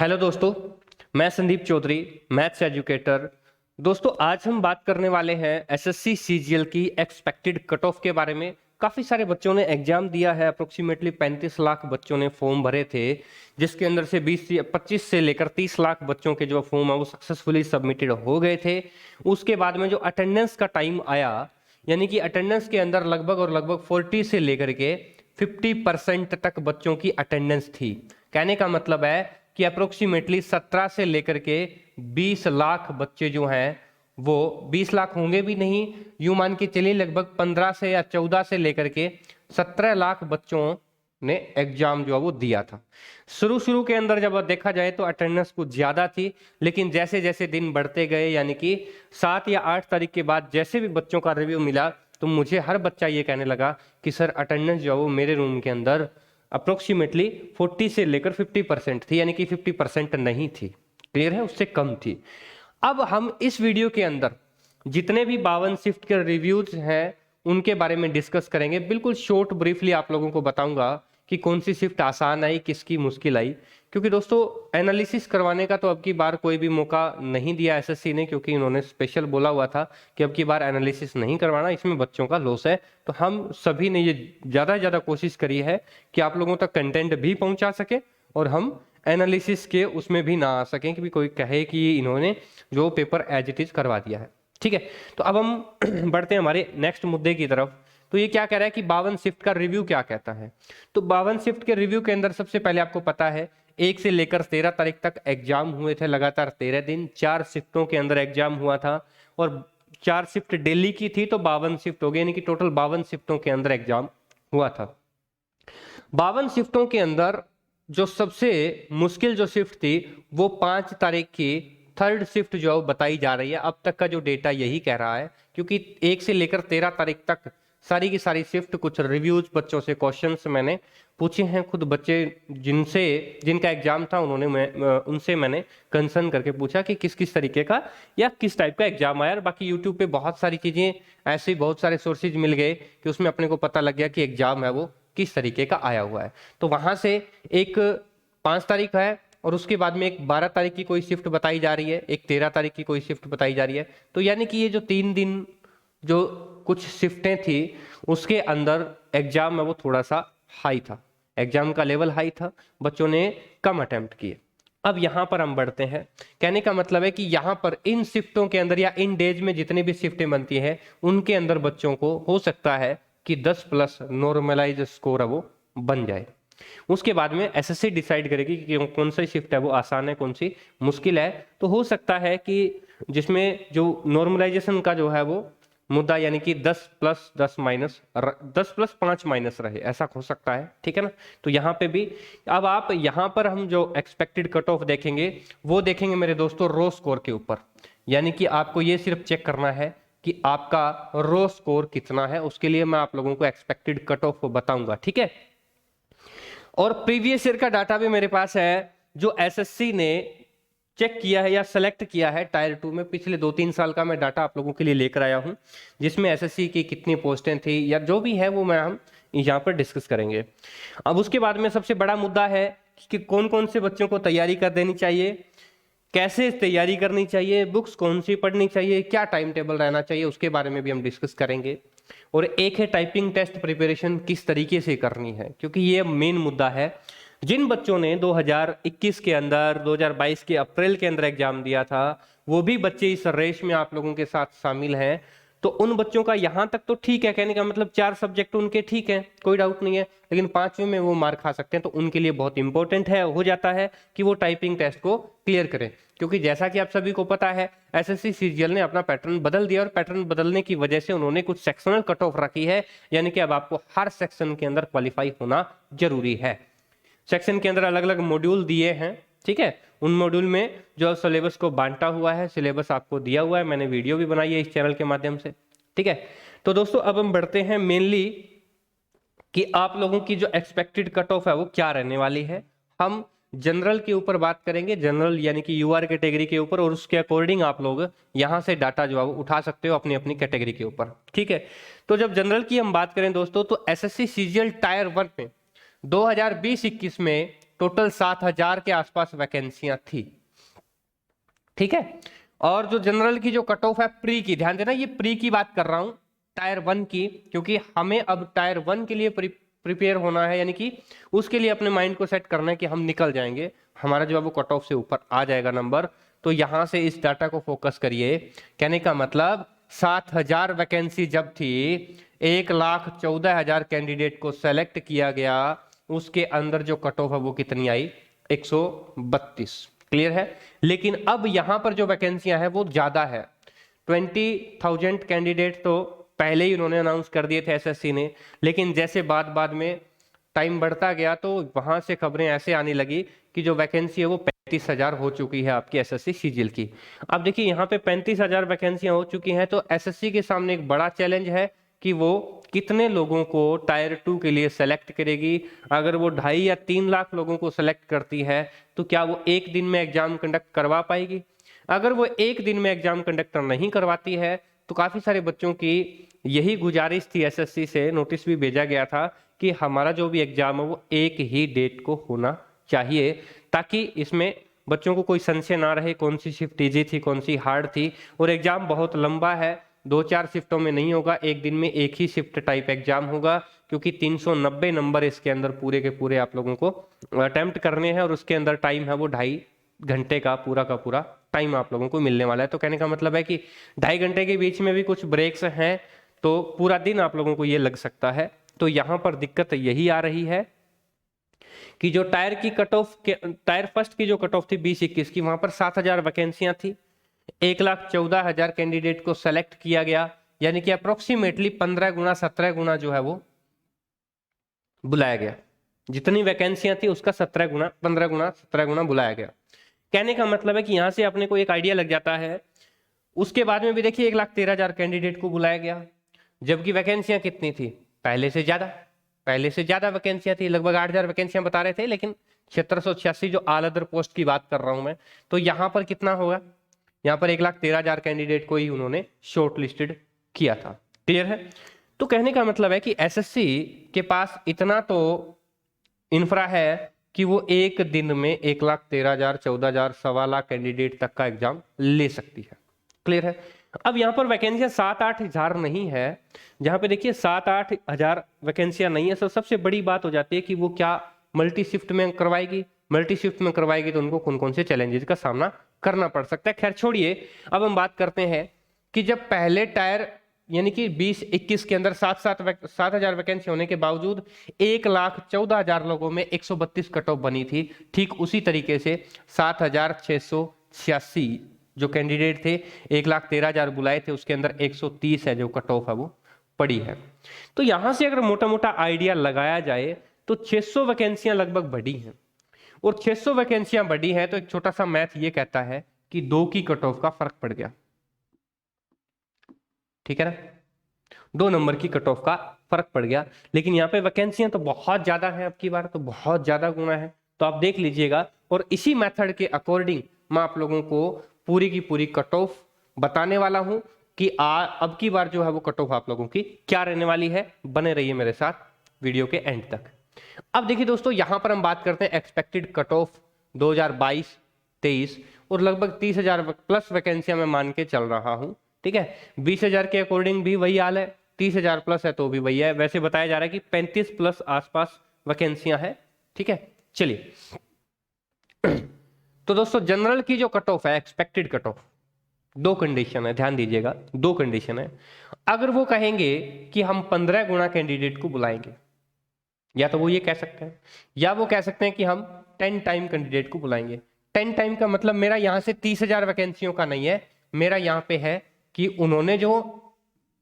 Hello दोस्तों, मैं Sandeep Chaudhary, maths educator. दोस्तों, आज हम बात करने वाले हैं एसएससी सीजीएल की एक्सपेक्टेड कट ऑफ के बारे में। काफ़ी सारे बच्चों ने एग्जाम दिया है, अप्रोक्सीमेटली 35 लाख बच्चों ने फॉर्म भरे थे, जिसके अंदर से 25 से लेकर 30 लाख बच्चों के जो फॉर्म है वो सक्सेसफुली सबमिटेड हो गए थे। उसके बाद में जो अटेंडेंस का टाइम आया, यानी कि अटेंडेंस के अंदर लगभग 40 से लेकर के 50% तक बच्चों की अटेंडेंस थी। कहने का मतलब है कि अप्रोक्सीमेटली 17 से लेकर के 20 लाख बच्चे जो हैं वो 20 लाख होंगे भी नहीं, यूं मान के चलिए लगभग 15 से या 14 से लेकर के 17 लाख बच्चों ने एग्जाम जो है वो दिया था। शुरू के अंदर जब देखा जाए तो अटेंडेंस कुछ ज्यादा थी, लेकिन जैसे जैसे दिन बढ़ते गए, यानी कि 7 या 8 तारीख के बाद जैसे भी बच्चों का रिव्यू मिला, तो मुझे हर बच्चा ये कहने लगा कि सर अटेंडेंस जो है वो मेरे रूम के अंदर अप्रोक्सीमेटली 40 से लेकर 50% थी, यानी कि 50% नहीं थी। क्लियर है, उससे कम थी। अब हम इस वीडियो के अंदर जितने भी 52 शिफ्ट के रिव्यूज हैं उनके बारे में डिस्कस करेंगे। बिल्कुल शॉर्ट ब्रीफली आप लोगों को बताऊंगा कि कौन सी शिफ्ट आसान आई, किसकी मुश्किल आई। क्योंकि दोस्तों, एनालिसिस करवाने का तो अब की बार कोई भी मौका नहीं दिया एसएससी ने, क्योंकि इन्होंने स्पेशल बोला हुआ था कि अब की बार एनालिसिस नहीं करवाना, इसमें बच्चों का लॉस है। तो हम सभी ने ये ज़्यादा से ज़्यादा कोशिश करी है कि आप लोगों तक कंटेंट भी पहुंचा सके और हम एनालिसिस के उसमें भी ना आ सकें कि कोई कहे कि इन्होंने जो पेपर एज इट इज करवा दिया है। ठीक है, तो अब हम बढ़ते हैं हमारे नेक्स्ट मुद्दे की तरफ। तो ये क्या कह रहा है कि 52 शिफ्ट का रिव्यू क्या कहता है। तो 52 शिफ्ट के रिव्यू के अंदर सबसे पहले आपको पता है 1 से लेकर 13 तारीख तक एग्जाम हुए थे, लगातार 13 दिन 4 शिफ्टों के अंदर एग्जाम हुआ था, और 4 शिफ्ट दिल्ली की थी तो 52 शिफ्ट हो गई, यानी कि टोटल 52 शिफ्टों के अंदर एग्जाम हुआ था। 52 शिफ्टों के अंदर जो सबसे मुश्किल जो शिफ्ट थी वो 5 तारीख की थर्ड शिफ्ट जो बताई जा रही है। अब तक का जो डेटा यही कह रहा है, क्योंकि 1 से लेकर 13 तारीख तक सारी की सारी शिफ्ट, कुछ रिव्यूज बच्चों से क्वेश्चंस मैंने पूछे हैं, खुद बच्चे जिनका एग्जाम था उनसे मैंने कंसर्न करके पूछा कि किस किस तरीके का या किस टाइप का एग्जाम आया। और बाकी यूट्यूब पे बहुत सारी चीजें ऐसे बहुत सारे सोर्सेज मिल गए कि उसमें अपने को पता लग गया कि एग्जाम है वो किस तरीके का आया हुआ है। तो वहां से एक 5 तारीख है, और उसके बाद में एक 12 तारीख की कोई शिफ्ट बताई जा रही है, एक 13 तारीख की कोई शिफ्ट बताई जा रही है। तो यानी कि ये जो 3 दिन जो कुछ शिफ्टें थी उसके अंदर एग्जाम में वो थोड़ा सा हाई था, एग्जाम का लेवल हाई था, बच्चों ने कम अटेम्प्ट किए। अब यहां पर हम बढ़ते हैं। कहने का मतलब है कि यहां पर इन शिफ्टों के अंदर या इन डेज में जितनी भी शिफ्टें बनती हैं उनके अंदर बच्चों को हो सकता है कि 10+ नॉर्मलाइज स्कोर है वो बन जाए। उसके बाद में एसएससी डिसाइड करेगी कि कौन सी शिफ्ट है वो आसान है, कौन सी मुश्किल है। तो हो सकता है कि जिसमें जो नॉर्मलाइजेशन का जो है वो मुद्दा, यानी कि 10+10 माइनस 10+5 माइनस रहे, ऐसा हो सकता है। ठीक है ना, तो यहाँ पे भी अब आप यहाँ पर हम जो एक्सपेक्टेड कट ऑफ देखेंगे वो देखेंगे मेरे दोस्तों रो स्कोर के ऊपर। यानी कि आपको ये सिर्फ चेक करना है कि आपका रो स्कोर कितना है, उसके लिए मैं आप लोगों को एक्सपेक्टेड कट ऑफ बताऊंगा। ठीक है, और प्रीवियस ईयर का डाटा भी मेरे पास है जो एसएससी ने चेक किया है या सेलेक्ट किया है टायर 2 में। पिछले 2-3 साल का मैं डाटा आप लोगों के लिए लेकर आया हूं, जिसमें एसएससी की कितनी पोस्टें थी या जो भी है वो हम यहाँ पर डिस्कस करेंगे। अब उसके बाद में सबसे बड़ा मुद्दा है कि कौन कौन से बच्चों को तैयारी कर देनी चाहिए, कैसे तैयारी करनी चाहिए, बुक्स कौन सी पढ़नी चाहिए, क्या टाइम टेबल रहना चाहिए, उसके बारे में भी हम डिस्कस करेंगे। और एक है टाइपिंग टेस्ट प्रिपरेशन किस तरीके से करनी है, क्योंकि ये मेन मुद्दा है। जिन बच्चों ने 2021 के अंदर 2022 के अप्रैल के अंदर एग्जाम दिया था वो भी बच्चे इस रेस में आप लोगों के साथ शामिल हैं। तो उन बच्चों का यहां तक तो ठीक है, कहने का मतलब 4 सब्जेक्ट उनके ठीक है, कोई डाउट नहीं है, लेकिन 5वें में वो मार्क खा सकते हैं। तो उनके लिए बहुत इंपॉर्टेंट है हो जाता है कि वो टाइपिंग टेस्ट को क्लियर करें, क्योंकि जैसा कि आप सभी को पता है एसएससी सीजीएल ने अपना पैटर्न बदल दिया, और पैटर्न बदलने की वजह से उन्होंने कुछ सेक्शनल कट ऑफ रखी है, यानी कि अब आपको हर सेक्शन के अंदर क्वालिफाई होना जरूरी है। सेक्शन के अंदर अलग अलग मॉड्यूल दिए हैं, ठीक है, उन मॉड्यूल में जो सिलेबस को बांटा हुआ है, सिलेबस आपको दिया हुआ है, मैंने वीडियो भी बनाई है इस चैनल के माध्यम से। ठीक है, तो दोस्तों अब हम बढ़ते हैं मेनली कि आप लोगों की जो एक्सपेक्टेड कट ऑफ है वो क्या रहने वाली है। हम जनरल के ऊपर बात करेंगे, जनरल यानी कि यूआर कैटेगरी के ऊपर, और उसके अकॉर्डिंग आप लोग यहां से डाटा जो है वो उठा सकते हो अपनी अपनी कैटेगरी के ऊपर। ठीक है, तो जब जनरल की हम बात करें दोस्तों, तो एसएससी सीजीएल टायर 1 में 2020-21 में टोटल 7000 के आसपास वैकेंसियां थी, ठीक है। और जो जनरल की जो कट ऑफ है प्री की, ध्यान देना ये प्री की बात कर रहा हूं, टायर 1 की, क्योंकि हमें अब टायर 1 के लिए प्रिपेयर होना है, यानी कि उसके लिए अपने माइंड को सेट करना है कि हम निकल जाएंगे, हमारा जो है वो कट ऑफ से ऊपर आ जाएगा नंबर। तो यहां से इस डाटा को फोकस करिए। कहने का मतलब 7000 वैकेंसी जब थी, 1,14,000 कैंडिडेट को सेलेक्ट किया गया, उसके अंदर जो कट ऑफ है वो कितनी आई, 132। क्लियर है। लेकिन अब यहां पर जो वैकेंसियां हैं वो ज्यादा है, 20,000 कैंडिडेट तो पहले ही उन्होंने अनाउंस कर दिए थे एसएससी ने, लेकिन जैसे बाद में टाइम बढ़ता गया तो वहां से खबरें ऐसे आने लगी कि जो वैकेंसी है वो 35,000 हो चुकी है आपकी एसएससी सीजीएल की। अब देखिए यहाँ पे 35,000 वैकेंसियां हो चुकी हैं, तो एसएससी के सामने एक बड़ा चैलेंज है कि वो कितने लोगों को टायर 2 के लिए सेलेक्ट करेगी। अगर वो 2.5 या 3 लाख लोगों को सेलेक्ट करती है तो क्या वो एक दिन में एग्जाम कंडक्ट करवा पाएगी? अगर वो एक दिन में एग्जाम कंडक्ट नहीं करवाती है तो काफी सारे बच्चों की यही गुजारिश थी, एसएससी से नोटिस भी भेजा गया था कि हमारा जो भी एग्जाम है वो एक ही डेट को होना चाहिए, ताकि इसमें बच्चों को कोई संशय ना रहे कौन सी शिफ्ट इजी थी कौन सी हार्ड थी। और एग्जाम बहुत लंबा है, 2-4 शिफ्टों में नहीं होगा, एक दिन में एक ही शिफ्ट टाइप एग्जाम होगा, क्योंकि 390 नंबर इसके अंदर पूरे के पूरे आप लोगों को अटेम्प्ट करने हैं, और उसके अंदर टाइम है वो 2.5 घंटे का पूरा टाइम आप लोगों को मिलने वाला है। तो कहने का मतलब है कि 2.5 घंटे के बीच में भी कुछ ब्रेक्स हैं तो पूरा दिन आप लोगों को ये लग सकता है। तो यहां पर दिक्कत यही आ रही है कि जो टायर की कट ऑफ, टायर फर्स्ट की जो कट ऑफ थी 2021 की, वहां पर 7,000 वैकेंसियां थी, 1,14,000 कैंडिडेट को सेलेक्ट किया गया, यानी कि अप्रोक्सीमेटली 15 गुना 17 गुना जो है वो बुलाया गया। जितनी वैकेंसियां थी उसका 17 गुना 15 गुना 17 गुना बुलाया गया। कहने का मतलब है कि यहां से अपने को एक आइडिया लग जाता है। उसके बाद में भी देखिए 1,13,000 कैंडिडेट को बुलाया गया, जबकि वैकेंसियां कितनी थी, पहले से ज्यादा वैकेंसियां थी, लगभग 8,000 वैकेंसियां बता रहे थे, लेकिन 786 जो ऑल अदर पोस्ट की बात कर रहा हूं मैं, तो यहां पर कितना होगा, यहां पर 1,13,000 कैंडिडेट को ही उन्होंने शॉर्ट लिस्टेड किया था। क्लियर है। तो कहने का मतलब है कि एसएससी के पास इतना तो इंफ्रा है कि वो एक दिन में 1,13,000 14,000 सवा लाख कैंडिडेट तक का एग्जाम ले सकती है। क्लियर है। अब यहाँ पर वैकेंसियां 7-8 हजार नहीं है, जहां पे देखिए 7-8 हजार वैकेंसियां नहीं है, तो सबसे बड़ी बात हो जाती है कि वो क्या मल्टी शिफ्ट में करवाएगी, मल्टी शिफ्ट में करवाएगी तो उनको कौन कौन से चैलेंजेस का सामना करना पड़ सकता है। खैर छोड़िए, अब हम बात करते हैं कि जब पहले टायर यानी कि 2021 के अंदर 7,000 वैकेंसी होने के बावजूद 1,14,000 लोगों में 132 कट ऑफ बनी थी, ठीक उसी तरीके से 7,686 जो कैंडिडेट थे, 1,13,000 बुलाए थे, उसके अंदर 130 है जो कट ऑफ है वो पड़ी है। तो यहां से अगर मोटा मोटा आइडिया लगाया जाए तो 600 वैकेंसियां लगभग बढ़ी हैं, और 600 वैकेंसियां बढ़ी हैं तो एक छोटा सा मैथ ये कहता है कि 2 की कट ऑफ का फर्क पड़ गया। ठीक है ना, 2 नंबर की कट ऑफ का फर्क पड़ गया। लेकिन यहाँ पे वैकेंसियां तो बहुत ज्यादा है, अब की बार तो बहुत ज्यादा गुना है, तो आप देख लीजिएगा। और इसी मेथड के अकॉर्डिंग मैं आप लोगों को पूरी की पूरी कट ऑफ बताने वाला हूं कि अब की बार जो है वो कट ऑफ आप लोगों की क्या रहने वाली है। बने रहिए मेरे साथ वीडियो के एंड तक। अब देखिए दोस्तों, यहां पर हम बात करते हैं एक्सपेक्टेड कट ऑफ 2022-23, और लगभग 30,000 प्लस वैकेंसियां मैं मान के चल रहा हूं। ठीक है, 20,000 के अकॉर्डिंग भी वही हाल है, 30,000 प्लस है तो भी वही है। वैसे बताया जा रहा है कि 35 प्लस आसपास वैकेंसियां है। ठीक है, चलिए तो दोस्तों जनरल की जो कट ऑफ है, एक्सपेक्टेड कट ऑफ, 2 कंडीशन है, ध्यान दीजिएगा, 2 कंडीशन है। अगर वो कहेंगे कि हम 15 गुना कैंडिडेट को बुलाएंगे, या तो वो ये कह सकते हैं, या वो कह सकते हैं कि हम 10 टाइम कैंडिडेट को बुलाएंगे। 10 टाइम का मतलब मेरा यहां से 30,000 वैकेंसियों का नहीं है, मेरा यहां पे है कि उन्होंने जो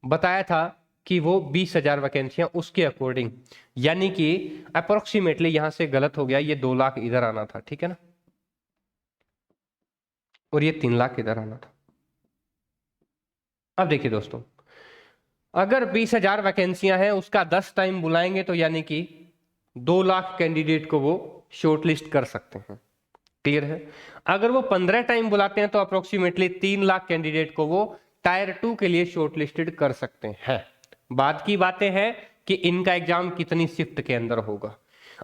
बताया था कि वो 20,000 वैकेंसियां, उसके अकॉर्डिंग, यानी कि अप्रोक्सीमेटली यहां से गलत हो गया, ये 2 लाख इधर आना था। ठीक है ना, और ये 3 लाख इधर आना था। अब देखिए दोस्तों, अगर 20,000 वैकेंसियां हैं, उसका 10 टाइम बुलाएंगे तो यानी कि 2 लाख कैंडिडेट को वो शॉर्टलिस्ट कर सकते हैं। क्लियर है। अगर वो 15 टाइम बुलाते हैं तो अप्रोक्सीमेटली 3 लाख कैंडिडेट को वो टायर 2 के लिए शॉर्टलिस्टेड कर सकते हैं। बाद की बातें हैं कि इनका एग्जाम कितनी शिफ्ट के अंदर होगा।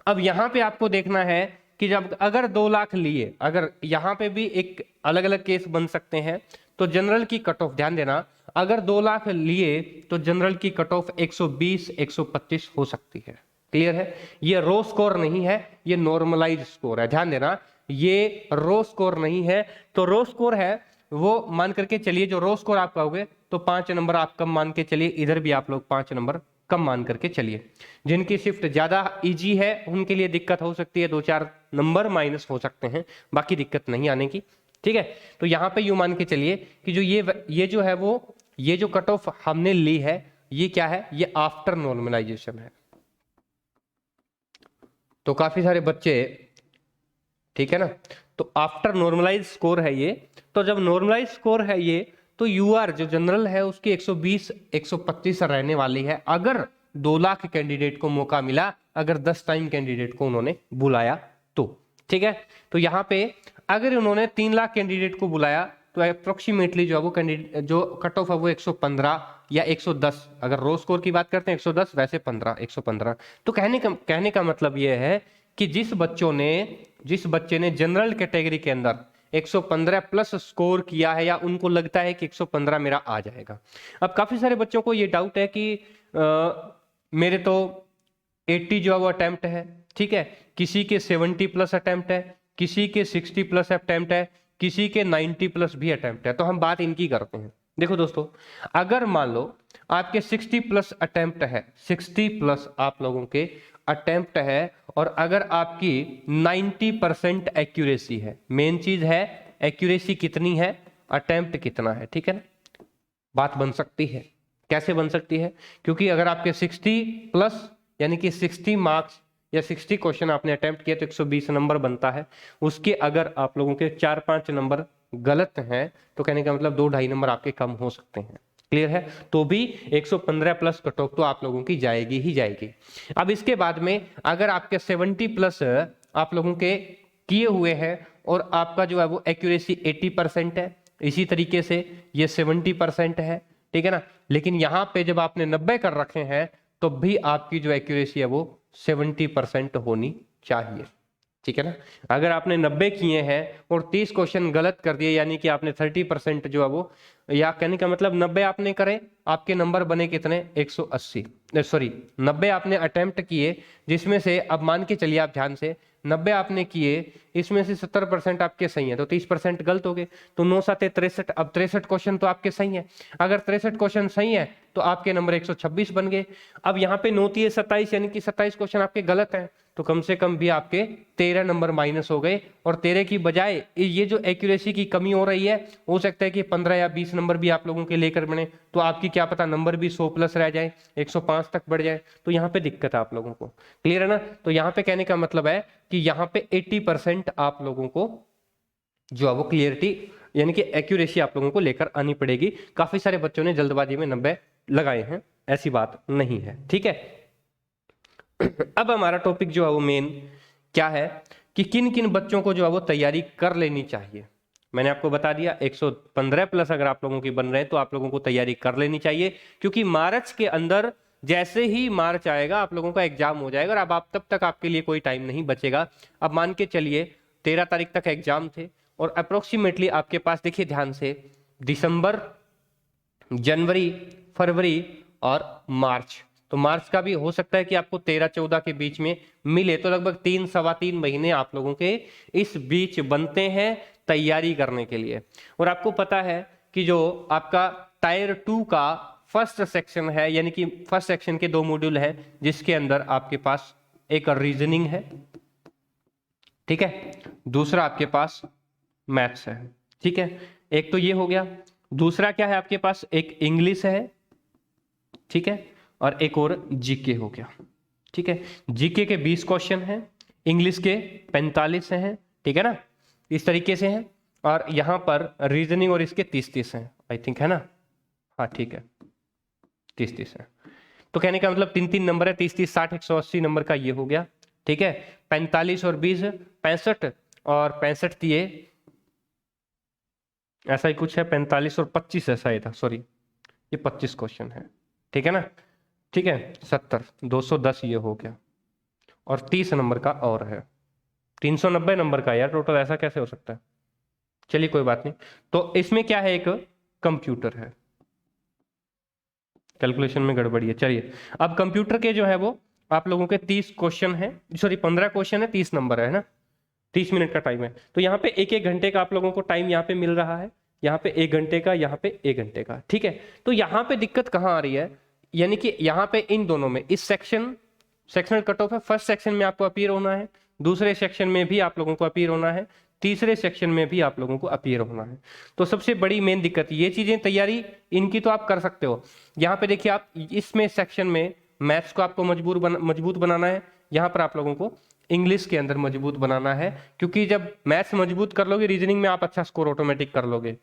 अब यहां पे आपको देखना है कि जब अगर 2 लाख लिए, अगर यहाँ पे भी एक अलग अलग केस बन सकते हैं, तो जनरल की कट ऑफ, ध्यान देना, अगर 2 लाख लिए तो जनरल की कट ऑफ 120 125 हो सकती है। क्लियर है? ये रो स्कोर नहीं है, ये नॉर्मलाइज स्कोर है। ध्यान देना, ये रो स्कोर नहीं है। तो रो स्कोर है वो मान करके चलिए, जो रो स्कोर आप कहोगे तो 5 नंबर आप कम मान के चलिए, इधर भी आप लोग 5 नंबर कम मान करके चलिए। जिनकी शिफ्ट ज्यादा इजी है उनके लिए दिक्कत हो सकती है, 2-4 नंबर माइनस हो सकते हैं, बाकी दिक्कत नहीं आने की। ठीक है, तो यहां पे यूं मान के चलिए कि जो ये जो है वो, ये जो कट ऑफ हमने ली है, ये क्या है, ये आफ्टर नॉर्मलाइजेशन है। तो काफी सारे बच्चे, ठीक है ना, तो आफ्टर नॉर्मलाइज स्कोर है ये। तो जब नॉर्मलाइज स्कोर है ये, तो यूआर जो जनरल है उसकी 120 125 रहने वाली है, अगर 2 लाख कैंडिडेट को मौका मिला, अगर 10 टाइम कैंडिडेट को उन्होंने बुलाया तो। ठीक है, तो यहां पे अगर उन्होंने 3 लाख कैंडिडेट को बुलाया तो अप्रोक्सीमेटली जो है वो कैंडिडेट जो कट ऑफ है वो 115 या 110, अगर रो स्कोर की बात करते हैं 110, वैसे 115। तो कहने का मतलब ये है कि जिस बच्चे ने जनरल कैटेगरी के अंदर 115 प्लस स्कोर किया है, या उनको लगता है कि 115 मेरा आ जाएगा। अब काफी सारे बच्चों को ये डाउट है कि मेरे तो 80 जो है वो अटेम्प्ट है, ठीक है, किसी के 70 प्लस अटेम्प्ट है, किसी के 60 प्लस अटेम्प्ट है, किसी के 90 प्लस भी अटेम्प्ट है। तो हम बात इनकी करते हैं। देखो दोस्तों, अगर मान लो आपके 60 प्लस अटेम्प्ट है, 60 प्लस आप लोगों के अटेम्प्ट है, और अगर आपकी 90% एक्यूरेसी है, मेन चीज है एक्यूरेसी कितनी है, अटेम्प्ट कितना है, ठीक है ना, बात बन सकती है। कैसे बन सकती है? क्योंकि अगर आपके 60 प्लस यानी कि 60 मार्क्स या 60 क्वेश्चन आपने अटेम्प्ट किया तो 120 नंबर बनता है। उसके अगर आप लोगों के 4-5 नंबर गलत हैं तो कहने का मतलब 2-2.5 नंबर आपके कम हो सकते हैं। क्लियर है? तो भी 115 प्लस कट ऑफ तो आप लोगों की जाएगी ही जाएगी। अब इसके बाद में अगर आपके 70 प्लस आप लोगों के किए हुए हैं और आपका जो है वो एक्यूरेसी 80% है, इसी तरीके से ये 70% है, ठीक है ना, लेकिन यहां पे जब आपने 90 कर रखे हैं तो भी आपकी जो एक्यूरेसी है वो 70% होनी चाहिए, ठीक है ना। अगर आपने 90 किए हैं और 30 क्वेश्चन गलत कर दिए, यानी कि आपने 30% जो है वो, या कहने का मतलब 90 आपने करे, आपके नंबर बने कितने, 180, सॉरी 90 आपने अटेम्प्ट किए, जिसमें से अब मान के चलिए आप ध्यान से, 90 आपने किए, इसमें से 70% आपके सही है, तो 30% गलत हो गए, तो 9-7 63, अब 63 क्वेश्चन तो आपके सही है। अगर 63 क्वेश्चन सही है तो आपके नंबर 126 बन गए। अब यहाँ पे 9-3 27, यानी कि 27 क्वेश्चन आपके गलत हैं, तो कम से कम भी आपके 13 नंबर माइनस हो गए, और 13 की बजाय ये जो एक्यूरेसी की कमी हो रही है, हो सकता है कि 15 या 20 नंबर भी आप लोगों के लेकर बने, तो आपकी क्या पता नंबर भी 100 प्लस रह जाए, 105 तक बढ़ जाए, तो यहाँ पे दिक्कत है आप लोगों को। क्लियर है ना? तो यहाँ पे कहने का मतलब है कि यहाँ पे 80% आप लोगों को जो है वो क्लियरिटी यानी कि एक्यूरेसी आप लोगों को लेकर आनी पड़ेगी। काफी सारे बच्चों ने जल्दबाजी में 90 लगाए हैं, ऐसी बात नहीं है, ठीक है। अब हमारा टॉपिक जो है वो मेन क्या है कि किन किन बच्चों को जो है वो तैयारी कर लेनी चाहिए। मैंने आपको बता दिया 115 प्लस अगर आप लोगों की बन रहे हैं तो आप लोगों को तैयारी कर लेनी चाहिए, क्योंकि मार्च के अंदर जैसे ही मार्च आएगा आप लोगों का एग्जाम हो जाएगा, और अब आप तब तक आपके लिए कोई टाइम नहीं बचेगा। अब मान के चलिए 13 तारीख तक एग्जाम थे, और अप्रोक्सीमेटली आपके पास, देखिए ध्यान से, दिसंबर, जनवरी, फरवरी और मार्च, तो मार्च का भी हो सकता है कि आपको 13-14 के बीच में मिले, तो लगभग 3-3.25 महीने आप लोगों के इस बीच बनते हैं तैयारी करने के लिए। और आपको पता है कि जो आपका टायर 2 का फर्स्ट सेक्शन है, यानी कि फर्स्ट सेक्शन के 2 मॉड्यूल हैं, जिसके अंदर आपके पास एक रीजनिंग है, ठीक है, दूसरा आपके पास मैथ्स है, ठीक है, एक तो ये हो गया। दूसरा क्या है आपके पास, एक इंग्लिश है, ठीक है, और एक और जीके हो गया, ठीक है। जीके के 20 क्वेश्चन हैं, इंग्लिश के 45 हैं, ठीक है ना, इस तरीके से हैं, और यहां पर रीजनिंग और इसके 30-30 हैं, आई थिंक, है ना, हाँ ठीक है, 30-30 है। तो कहने का मतलब 3-3 नंबर है, 30-30 60 180 नंबर का ये हो गया, ठीक है। 45 और 20 65, और 65 दिए, ऐसा ही कुछ है, 45 और 25 ऐसा ही था, सॉरी ये 25 क्वेश्चन है, ठीक है ना, ठीक है, 70 210 ये हो गया, और 30 नंबर का और है, 390 नंबर का यार टोटल, ऐसा कैसे हो सकता है? चलिए कोई बात नहीं। तो इसमें क्या है, एक कंप्यूटर है, कैलकुलेशन में गड़बड़ी है। चलिए अब कंप्यूटर के जो है वो आप लोगों के 30 क्वेश्चन है, सॉरी 15 क्वेश्चन है, 30 नंबर है ना, 30 मिनट का टाइम है। तो यहाँ पे एक घंटे का आप लोगों को टाइम यहाँ पे मिल रहा है, यहाँ पे 1 घंटे का, यहाँ पे 1 घंटे का, ठीक है। तो यहाँ पे दिक्कत कहाँ आ रही है, यानी कि यहाँ पे इन दोनों में, इस सेक्शनल कट ऑफ है, फर्स्ट सेक्शन में आपको अपीयर होना है, दूसरे सेक्शन में भी आप लोगों को अपीयर होना है, तीसरे सेक्शन में भी आप लोगों को अपीयर होना है। तो सबसे बड़ी मेन दिक्कत ये चीजें, तैयारी इनकी तो आप कर सकते हो। यहाँ पे देखिए आप इसमें सेक्शन में मैथ्स को आपको मजबूत बनाना है, यहाँ पर आप लोगों को इंग्लिश के अंदर मजबूत बनाना है, क्योंकि जब मैथ्स मजबूत कर लोगे रीजनिंग में आप अच्छा स्कोर ऑटोमेटिक कर लोगे।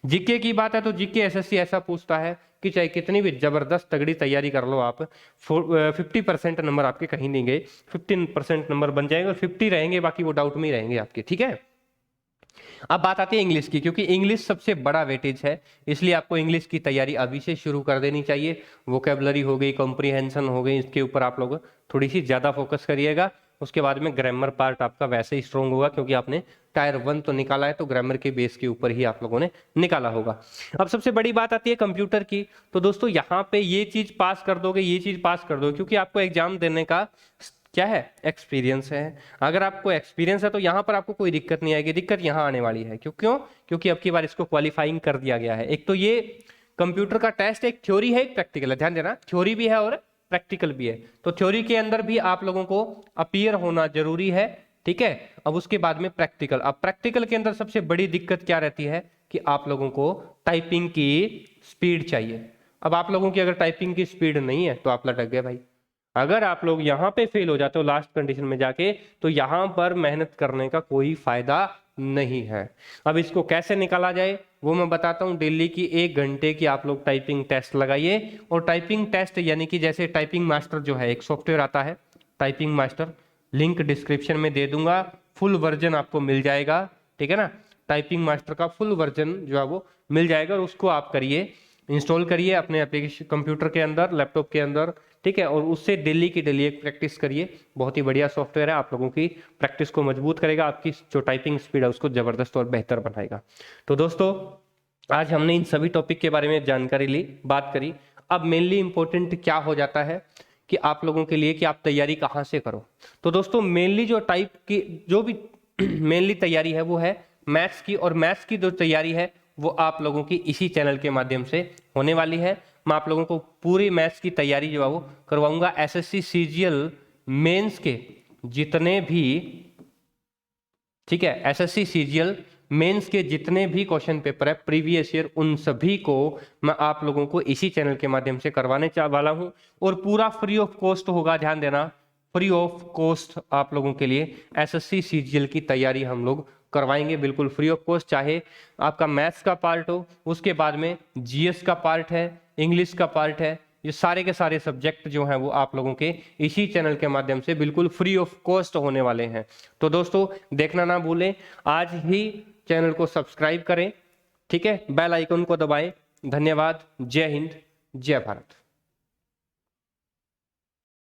जीके की बात है तो जीके एसएससी ऐसा पूछता है कि चाहे कितनी भी जबरदस्त तगड़ी तैयारी कर लो आप, 50% नंबर आपके कहीं नहीं गए, 15% नंबर बन जाएंगे और 50 रहेंगे, बाकी वो डाउट में ही रहेंगे आपके, ठीक है। अब बात आती है इंग्लिश की, क्योंकि इंग्लिश सबसे बड़ा वेटेज है, इसलिए आपको इंग्लिश की तैयारी अभी से शुरू कर देनी चाहिए। वोकेबलरी हो गई, कॉम्प्रीहेंशन हो गई, इसके ऊपर आप लोग थोड़ी सी ज्यादा फोकस करिएगा। उसके बाद में ग्रामर पार्ट आपका वैसे ही स्ट्रॉन्ग होगा, क्योंकि आपने टायर 1 तो निकाला है, तो ग्रामर के बेस के ऊपर ही आप लोगों ने निकाला होगा। अब सबसे बड़ी बात आती है कंप्यूटर की। तो दोस्तों यहाँ पे ये चीज पास कर दोगे, ये चीज पास कर दोगे, क्योंकि आपको एग्जाम देने का क्या है, एक्सपीरियंस है। अगर आपको एक्सपीरियंस है तो यहाँ पर आपको कोई दिक्कत नहीं आएगी, दिक्कत यहाँ आने वाली है। क्यों? क्योंकि अब की बार इसको क्वालिफाइंग कर दिया गया है। एक तो ये कंप्यूटर का टेस्ट एक थ्योरी है, एक प्रैक्टिकल है, ध्यान देना, थ्योरी भी है और प्रैक्टिकल भी है। तो थ्योरी के अंदर भी आप लोगों को अपीयर होना जरूरी है, ठीक है। अब उसके बाद में प्रैक्टिकल, अब प्रैक्टिकल के अंदर सबसे बड़ी दिक्कत क्या रहती है कि आप लोगों को टाइपिंग की स्पीड चाहिए। अब आप लोगों की अगर टाइपिंग की स्पीड नहीं है तो आप लटक गए भाई। अगर आप लोग यहाँ पे फेल हो जाते हो लास्ट कंडीशन में जाके, तो यहाँ पर मेहनत करने का कोई फायदा नहीं है। अब इसको कैसे निकाला जाए वो मैं बताता हूँ। डेली की 1 घंटे की आप लोग टाइपिंग टेस्ट लगाइए, और टाइपिंग टेस्ट यानी कि जैसे टाइपिंग मास्टर जो है, एक सॉफ्टवेयर आता है टाइपिंग मास्टर, लिंक डिस्क्रिप्शन में दे दूंगा, फुल वर्जन आपको मिल जाएगा, ठीक है ना। टाइपिंग मास्टर का फुल वर्जन जो है वो मिल जाएगा, और उसको आप करिए, इंस्टॉल करिए अपने एप्लीकेशन कंप्यूटर के अंदर, लैपटॉप के अंदर, ठीक है। और उससे डेली की डेली एक प्रैक्टिस करिए। बहुत ही बढ़िया सॉफ्टवेयर है, आप लोगों की प्रैक्टिस को मजबूत करेगा, आपकी जो टाइपिंग स्पीड है उसको जबरदस्त और बेहतर बनाएगा। तो दोस्तों आज हमने इन सभी टॉपिक के बारे में जानकारी ली, बात करी। अब मेनली इंपॉर्टेंट क्या हो जाता है कि आप लोगों के लिए कि आप तैयारी कहाँ से करो। तो दोस्तों मेनली जो टाइप की जो भी मेनली तैयारी है वो है मैथ्स की, और मैथ्स की जो तैयारी है वो आप लोगों की इसी चैनल के माध्यम से होने वाली है। मैं आप लोगों को पूरी मैथ्स की तैयारी जो है वो करवाऊंगा। एसएससी सीजीएल मेंस के जितने भी, ठीक है, एसएससी सीजीएल मेंस के जितने भी क्वेश्चन पेपर है प्रीवियस ईयर, उन सभी को मैं आप लोगों को इसी चैनल के माध्यम से करवाने वाला हूं, और पूरा फ्री ऑफ कॉस्ट होगा। ध्यान देना, फ्री ऑफ कॉस्ट आप लोगों के लिए एसएससी सीजीएल की तैयारी हम लोग करवाएंगे, बिल्कुल फ्री ऑफ कॉस्ट। चाहे आपका मैथ्स का पार्ट हो, उसके बाद में जीएस का पार्ट है, इंग्लिश का पार्ट है, ये सारे के सारे सब्जेक्ट जो हैं वो आप लोगों के इसी चैनल के माध्यम से बिल्कुल फ्री ऑफ कॉस्ट होने वाले हैं। तो दोस्तों देखना ना भूलें, आज ही चैनल को सब्सक्राइब करें, ठीक है, बेल आइकन को दबाएं। धन्यवाद, जय हिंद, जय भारत।